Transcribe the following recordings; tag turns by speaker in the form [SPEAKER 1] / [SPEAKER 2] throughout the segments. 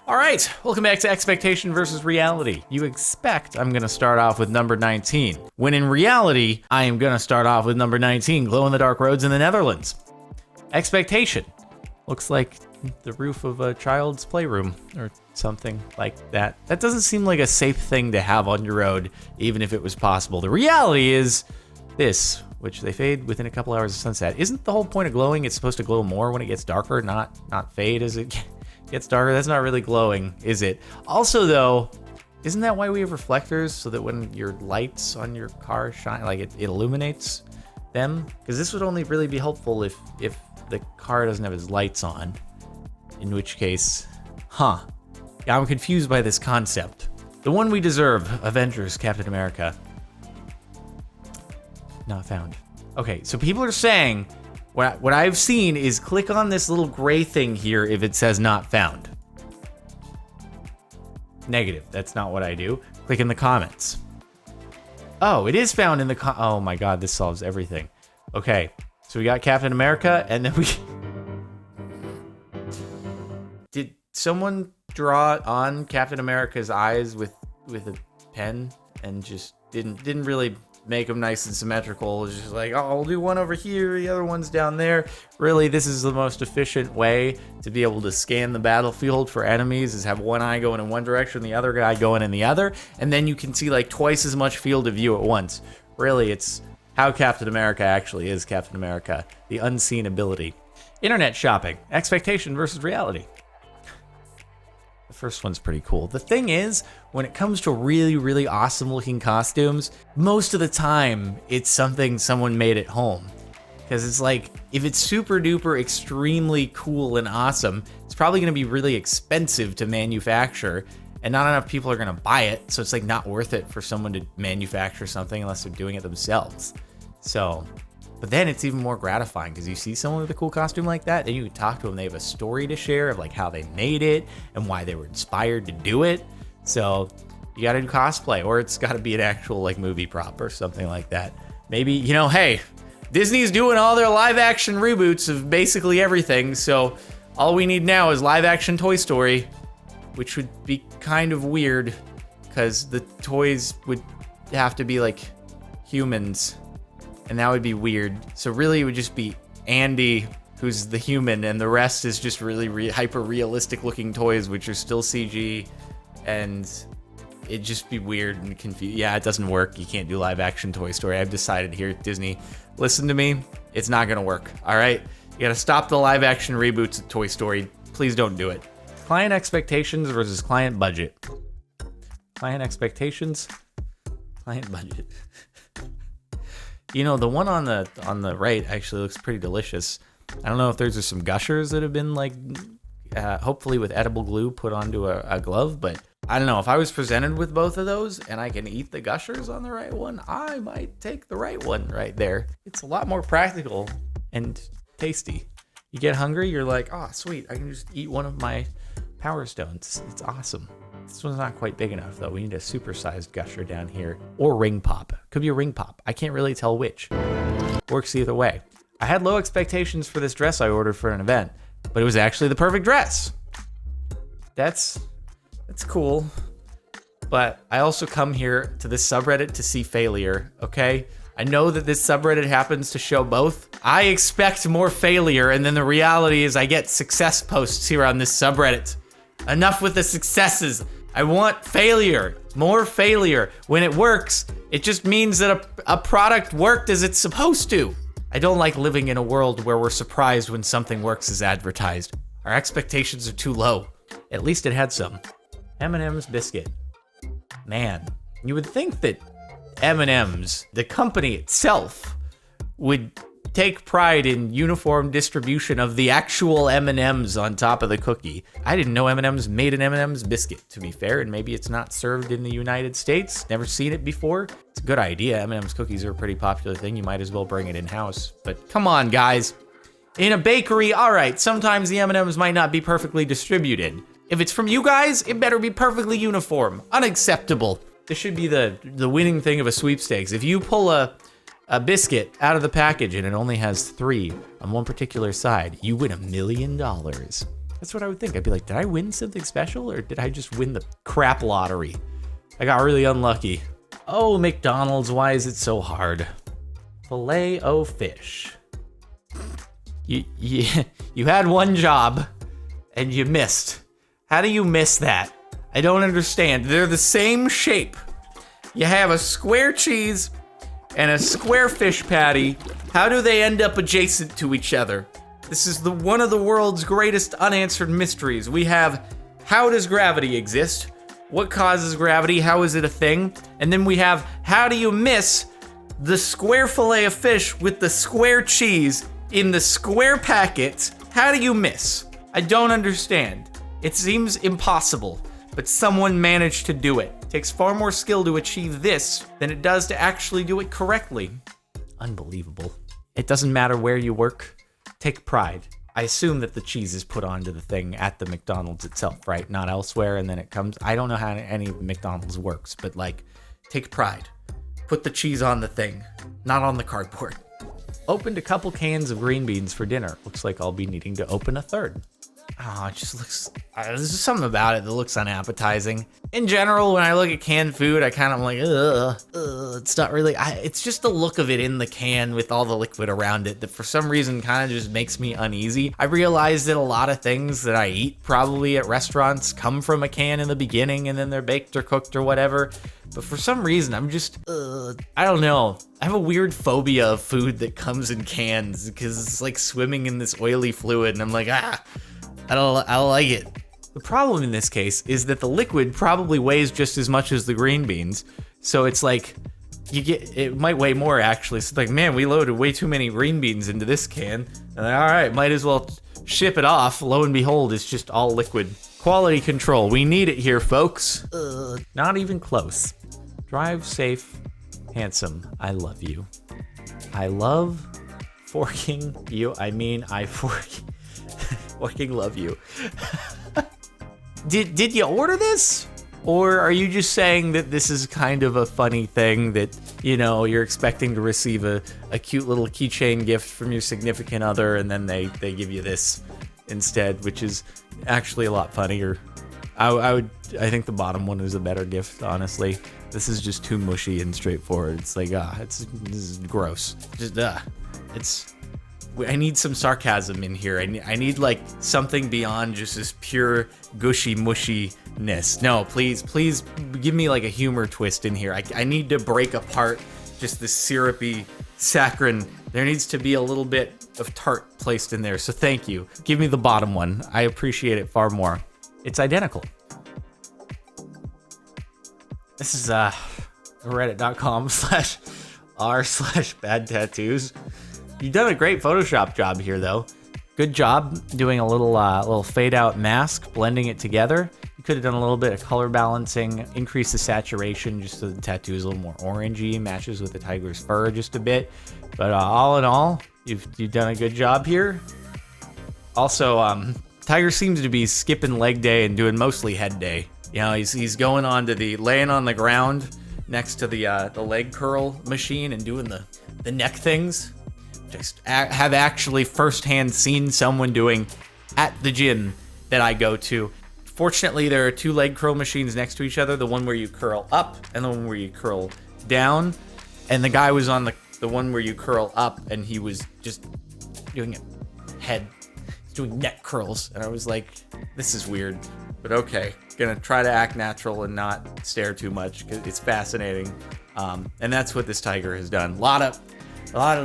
[SPEAKER 1] All right, welcome back to Expectation versus Reality. You expect I'm gonna start off with number 19, when in reality, I am gonna start off with number 19, glow-in-the-dark roads in the Netherlands. Expectation. Looks like the roof of a child's playroom or something like that. That doesn't seem like a safe thing to have on your road, even if it was possible. The reality is this, which they fade within a couple hours of sunset. Isn't the whole point of glowing, it's supposed to glow more when it gets darker, not fade as it gets darker? That's not really glowing, is it? Also though, isn't that why we have reflectors? So that when your lights on your car shine, like it illuminates them? Because this would only really be helpful if the car doesn't have its lights on. In which case, yeah, I'm confused by this concept. The one we deserve, Avengers, Captain America. Not found. Okay, so people are saying, what I've seen is click on this little gray thing here if it says not found. Negative, that's not what I do. Click in the comments. Oh, it is found in the oh my god, this solves everything. Okay, so we got Captain America, and then we... Did someone draw on Captain America's eyes with a pen and just didn't really make them nice and symmetrical? It's just like, oh, I'll do one over here, the other one's down there. Really, this is the most efficient way to be able to scan the battlefield for enemies, is have one eye going in one direction, the other guy going in the other, and then you can see like twice as much field of view at once. Really, it's how Captain America actually is Captain America. The unseen ability. Internet shopping. Expectation versus reality. The first one's pretty cool. The thing is, when it comes to really, really awesome looking costumes, most of the time it's something someone made at home. Because it's like, if it's super duper extremely cool and awesome, it's probably gonna be really expensive to manufacture, and not enough people are gonna buy it, so it's like not worth it for someone to manufacture something unless they're doing it themselves. So, but then it's even more gratifying because you see someone with a cool costume like that, then you can talk to them, they have a story to share of like how they made it and why they were inspired to do it. So you gotta do cosplay, or it's gotta be an actual like movie prop or something like that. Maybe, you know, hey, Disney's doing all their live action reboots of basically everything, so all we need now is live action Toy Story, which would be kind of weird because the toys would have to be like humans, and that would be weird. So really it would just be Andy, who's the human, and the rest is just really hyper realistic looking toys, which are still CG, and it'd just be weird and confused. Yeah, it doesn't work. You can't do live action Toy Story. I've decided here at Disney, listen to me, it's not gonna work, all right? You gotta stop the live action reboots of Toy Story. Please don't do it. Client expectations versus client budget. Client expectations, client budget. You know, the one on the right actually looks pretty delicious. I don't know if there's some gushers that have been like, hopefully with edible glue put onto a glove, but I don't know. If I was presented with both of those and I can eat the gushers on the right one, I might take the right one right there. It's a lot more practical and tasty. You get hungry, you're like, oh, sweet, I can just eat one of my Power Stones. It's awesome. This one's not quite big enough though. We need a supersized gusher down here, or ring pop. Could be a ring pop. I can't really tell which. Works either way. I had low expectations for this dress I ordered for an event, but it was actually the perfect dress. That's cool. But I also come here to this subreddit to see failure, okay? I know that this subreddit happens to show both. I expect more failure, and then the reality is I get success posts here on this subreddit. Enough with the successes. I want failure, more failure. When it works, it just means that a product worked as it's supposed to. I don't like living in a world where we're surprised when something works as advertised. Our expectations are too low. At least it had some. MMs Biscuit. Man, you would think that M&M's, the company itself, would take pride in uniform distribution of the actual M&Ms on top of the cookie. I didn't know M&M's made an M&M's biscuit, to be fair, and maybe it's not served in the United States. Never seen it before. It's a good idea. M&M's cookies are a pretty popular thing. You might as well bring it in-house. But come on, guys. In a bakery, all right, sometimes the M&M's might not be perfectly distributed. If it's from you guys, it better be perfectly uniform. Unacceptable. This should be the winning thing of a sweepstakes. If you pull a biscuit out of the package and it only has 3 on one particular side, you win $1 million. That's That's what I would think. I'd be like, did I win something special or did I just win the crap lottery? I got really unlucky. Oh, McDonald's, why is it so hard? FiletOFish. You had one job and you missed. How do you miss that? I don't understand. They're the same shape. You have a square cheese and a square fish patty. How do they end up adjacent to each other? This is one of the world's greatest unanswered mysteries. We have, how does gravity exist? What causes gravity? How is it a thing? And then we have, how do you miss the square fillet of fish with the square cheese in the square packet? How do you miss? I don't understand. It seems impossible, but someone managed to do it. It takes far more skill to achieve this than it does to actually do it correctly. Unbelievable. It doesn't matter where you work. Take pride. I assume that the cheese is put onto the thing at the McDonald's itself, right? Not elsewhere, and then it comes. I don't know how any McDonald's works, but like, take pride. Put the cheese on the thing, not on the cardboard. Opened a couple cans of green beans for dinner. Looks like I'll be needing to open a third. Oh, it just looks, there's just something about it that looks unappetizing. In general, when I look at canned food, I kind of like, it's not really, it's just the look of it in the can with all the liquid around it that for some reason kind of just makes me uneasy. I realized that a lot of things that I eat probably at restaurants come from a can in the beginning and then they're baked or cooked or whatever. But for some reason, I'm just, I don't know. I have a weird phobia of food that comes in cans because it's like swimming in this oily fluid and I'm like, I don't like it. The problem in this case is that the liquid probably weighs just as much as the green beans. So it's like, it might weigh more actually. So it's like, man, we loaded way too many green beans into this can. And all right, might as well ship it off. Lo and behold, it's just all liquid. Quality control, we need it here, folks. Not even close. Drive safe, handsome, I love you. I love forking you, I fucking love you. Did you order this? Or are you just saying that this is kind of a funny thing that, you know, you're expecting to receive a cute little keychain gift from your significant other and then they give you this instead, which is actually a lot funnier. I think the bottom one is a better gift, honestly. This is just too mushy and straightforward. It's like, this is gross. Just, I need some sarcasm in here. I need like something beyond just this pure gushy mushiness. No, please give me like a humor twist in here. I need to break apart just this syrupy saccharine. There needs to be a little bit of tart placed in there. So thank you. Give me the bottom one. I appreciate it far more. It's identical. This is reddit.com/r/bad tattoos. You've done a great Photoshop job here, though. Good job doing a little fade out mask, blending it together. You could have done a little bit of color balancing, increase the saturation just so the tattoo is a little more orangey, matches with the tiger's fur just a bit. But all in all, you've done a good job here. Also, Tiger seems to be skipping leg day and doing mostly head day. You know, he's going on to laying on the ground next to the leg curl machine and doing the neck things. Just have actually firsthand seen someone doing at the gym that I go to. Fortunately, there are two leg curl machines next to each other, the one where you curl up and the one where you curl down. And the guy was on the one where you curl up and he was just doing doing neck curls. And I was like, this is weird, but okay. Gonna try to act natural and not stare too much because it's fascinating. And that's what this tiger has done. A lot of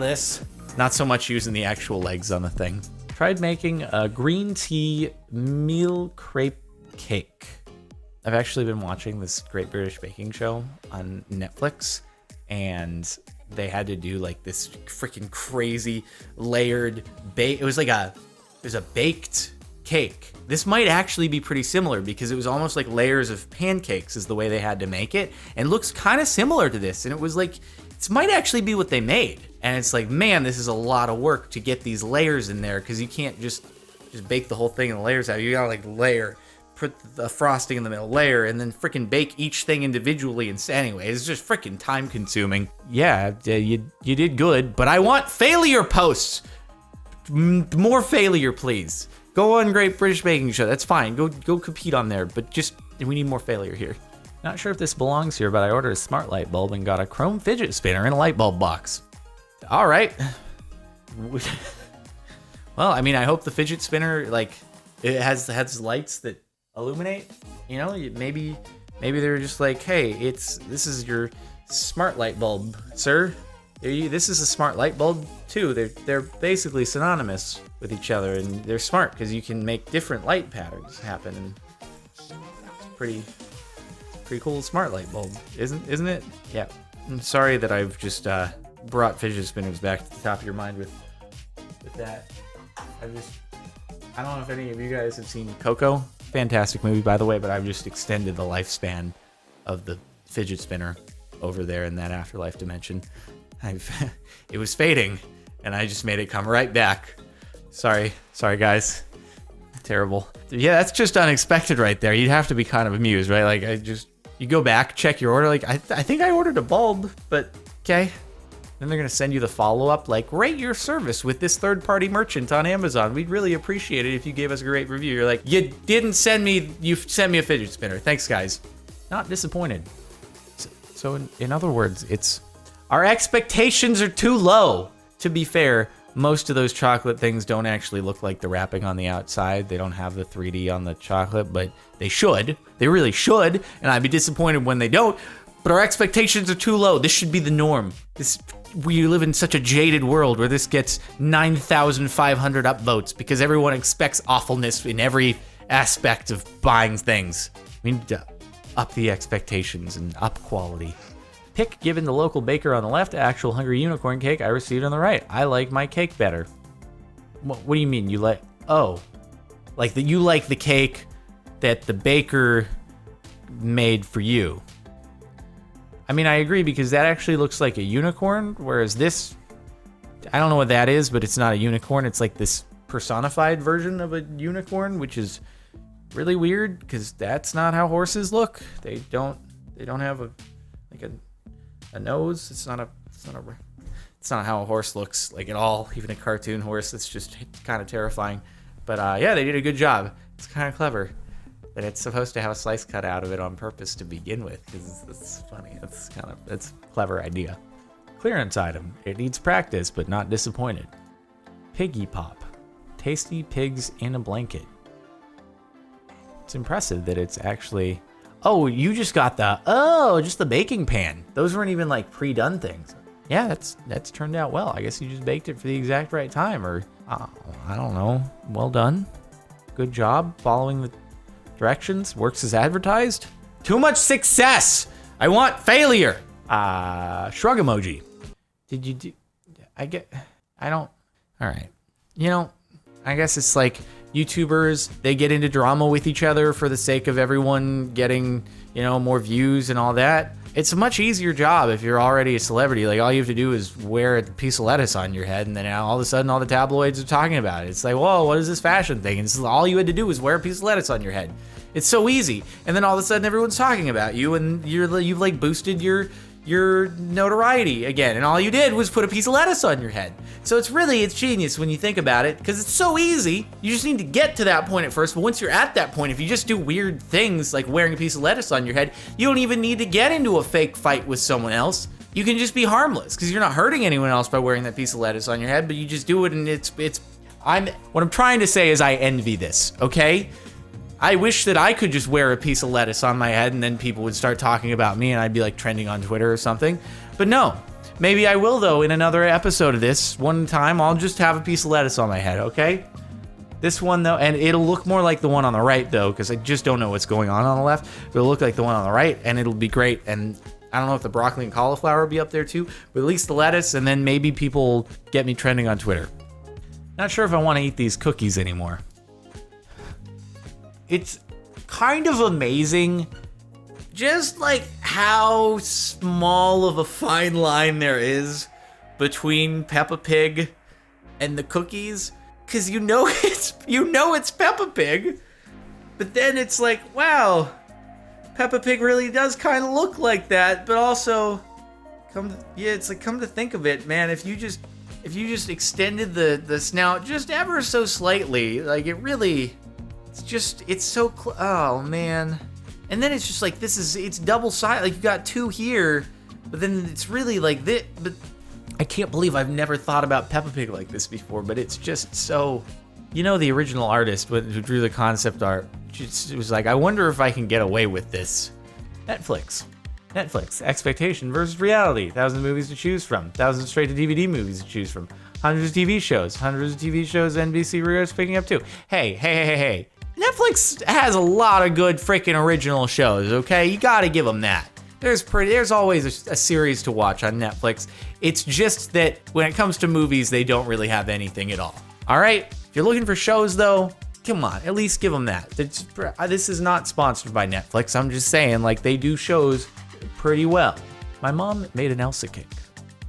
[SPEAKER 1] this. Not so much using the actual legs on the thing. Tried making a green tea meal crepe cake. I've actually been watching this Great British Baking Show on Netflix, and they had to do like this freaking crazy layered bake. It was a baked cake. This might actually be pretty similar because it was almost like layers of pancakes is the way they had to make it, and looks kind of similar to this. And it was like, this might actually be what they made. And it's like, man, this is a lot of work to get these layers in there because you can't just bake the whole thing in the layers out. You gotta like layer, put the frosting in the middle, layer, and then freaking bake each thing individually. And anyway, it's just freaking time consuming. Yeah, you did good, but I want failure posts. More failure, please. Go on Great British Baking Show. That's fine. Go compete on there. But just, we need more failure here. Not sure if this belongs here, but I ordered a smart light bulb and got a chrome fidget spinner in a light bulb box. All right. Well, I mean, I hope the fidget spinner, like, it has lights that illuminate. You know, maybe they're just like, hey, this is your smart light bulb, sir. This is a smart light bulb too. They're basically synonymous with each other, and they're smart because you can make different light patterns happen. And it's pretty cool smart light bulb, isn't it? Yeah. I'm sorry that I've just brought fidget spinners back to the top of your mind with that. I don't know if any of you guys have seen Coco. Fantastic movie, by the way, but I've just extended the lifespan of the fidget spinner over there in that afterlife dimension. It was fading, and I just made it come right back. Sorry guys. Terrible. Yeah, that's just unexpected right there. You'd have to be kind of amused, right? Like, you go back, check your order. Like, I think I ordered a bulb, but okay. Then they're gonna send you the follow-up, like, rate your service with this third-party merchant on Amazon. We'd really appreciate it if you gave us a great review. You're like, you sent me a fidget spinner. Thanks, guys. Not disappointed. So in other words, our expectations are too low. To be fair, most of those chocolate things don't actually look like the wrapping on the outside. They don't have the 3D on the chocolate, but they should. They really should, and I'd be disappointed when they don't. But our expectations are too low. This should be the norm. We live in such a jaded world where this gets 9,500 upvotes because everyone expects awfulness in every aspect of buying things. We need to up the expectations and up quality. Pick given the local baker on the left, actual hungry unicorn cake I received on the right. I like my cake better. What do you mean you like? Oh, like that you like the cake that the baker made for you. I mean, I agree because that actually looks like a unicorn, whereas this, I don't know what that is, but it's not a unicorn. It's like this personified version of a unicorn, which is really weird because that's not how horses look. They don't have a nose. It's not how a horse looks like at all. Even a cartoon horse. It's just kind of terrifying. But yeah, they did a good job. It's kind of clever that it's supposed to have a slice cut out of it on purpose to begin with, because it's funny. It's a clever idea. Clearance item. It needs practice, but not disappointed. Piggy Pop. Tasty pigs in a blanket. It's impressive that it's actually... Oh, you just got just the baking pan. Those weren't even like pre-done things. Yeah, that's turned out well. I guess you just baked it for the exact right time, or I don't know. Well done. Good job following the directions. Works as advertised. Too much success. I want failure. Shrug emoji. Did you do? I don't. All right. You know, I guess it's like YouTubers, they get into drama with each other for the sake of everyone getting, more views and all that. It's a much easier job if you're already a celebrity. Like, all you have to do is wear a piece of lettuce on your head, and then all of a sudden all the tabloids are talking about it. It's like, whoa, what is this fashion thing? And all you had to do was wear a piece of lettuce on your head. It's so easy. And then all of a sudden everyone's talking about you, and you've like boosted your notoriety again, and all you did was put a piece of lettuce on your head. So it's genius when you think about it, because it's so easy. You just need to get to that point at first, but once you're at that point, if you just do weird things like wearing a piece of lettuce on your head, you don't even need to get into a fake fight with someone else. You can just be harmless, because you're not hurting anyone else by wearing that piece of lettuce on your head, but you just do it, and what I'm trying to say is I envy this, okay? I wish that I could just wear a piece of lettuce on my head and then people would start talking about me and I'd be like trending on Twitter or something. But no, maybe I will though in another episode of this. One time I'll just have a piece of lettuce on my head, okay? This one though, and it'll look more like the one on the right though, because I just don't know what's going on the left. It'll look like the one on the right and it'll be great. And I don't know if the broccoli and cauliflower will be up there too, but at least the lettuce, and then maybe people get me trending on Twitter. Not sure if I want to eat these cookies anymore. It's kind of amazing just like how small of a fine line there is between Peppa Pig and the cookies, because it's Peppa Pig, but then it's like, wow, Peppa Pig really does kind of look like that, but also come to think of it, man, if you just if you just extended the snout just ever so slightly, like it's so oh man. And then it's just like it's double sided. Like you got two here, but then it's really like this. But I can't believe I've never thought about Peppa Pig like this before. But it's just so, the original artist who drew the concept art just was like, I wonder if I can get away with this. Netflix, expectation versus reality. Thousands of movies to choose from. Thousands of straight-to-DVD movies to choose from. Hundreds of TV shows. NBC Radio's picking up too. Hey. Netflix has a lot of good freaking original shows, okay? You gotta give them that. There's always a series to watch on Netflix. It's just that when it comes to movies, they don't really have anything at all. All right? If you're looking for shows, though, come on, at least give them that. This is not sponsored by Netflix. I'm just saying, like, they do shows pretty well. My mom made an Elsa Cake.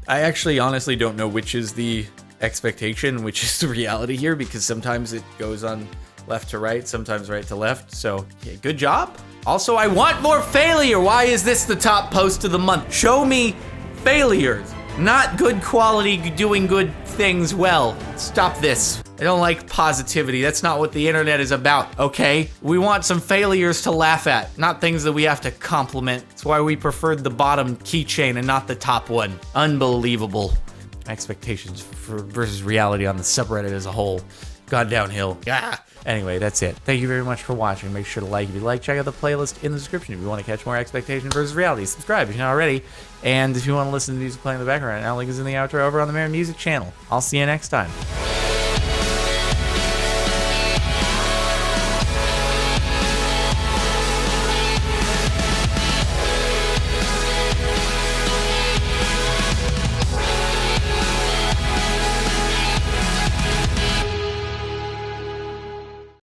[SPEAKER 1] I actually honestly don't know which is the expectation, which is the reality here, because sometimes it goes on left to right, sometimes right to left. So, yeah, good job. Also, I want more failure. Why is this the top post of the month? Show me failures, not good quality doing good things well. Stop this. I don't like positivity. That's not what the internet is about, okay? We want some failures to laugh at, not things that we have to compliment. That's why we preferred the bottom keychain and not the top one. Unbelievable. Expectations versus reality on the subreddit as a whole gone downhill. Ah. Anyway, that's it. Thank you very much for watching. Make sure to like if you like. Check out the playlist in the description if you want to catch more expectation versus reality. Subscribe if you're not already. And if you want to listen to music playing in the background, our link is in the outro over on the Mirror Music channel. I'll see you next time.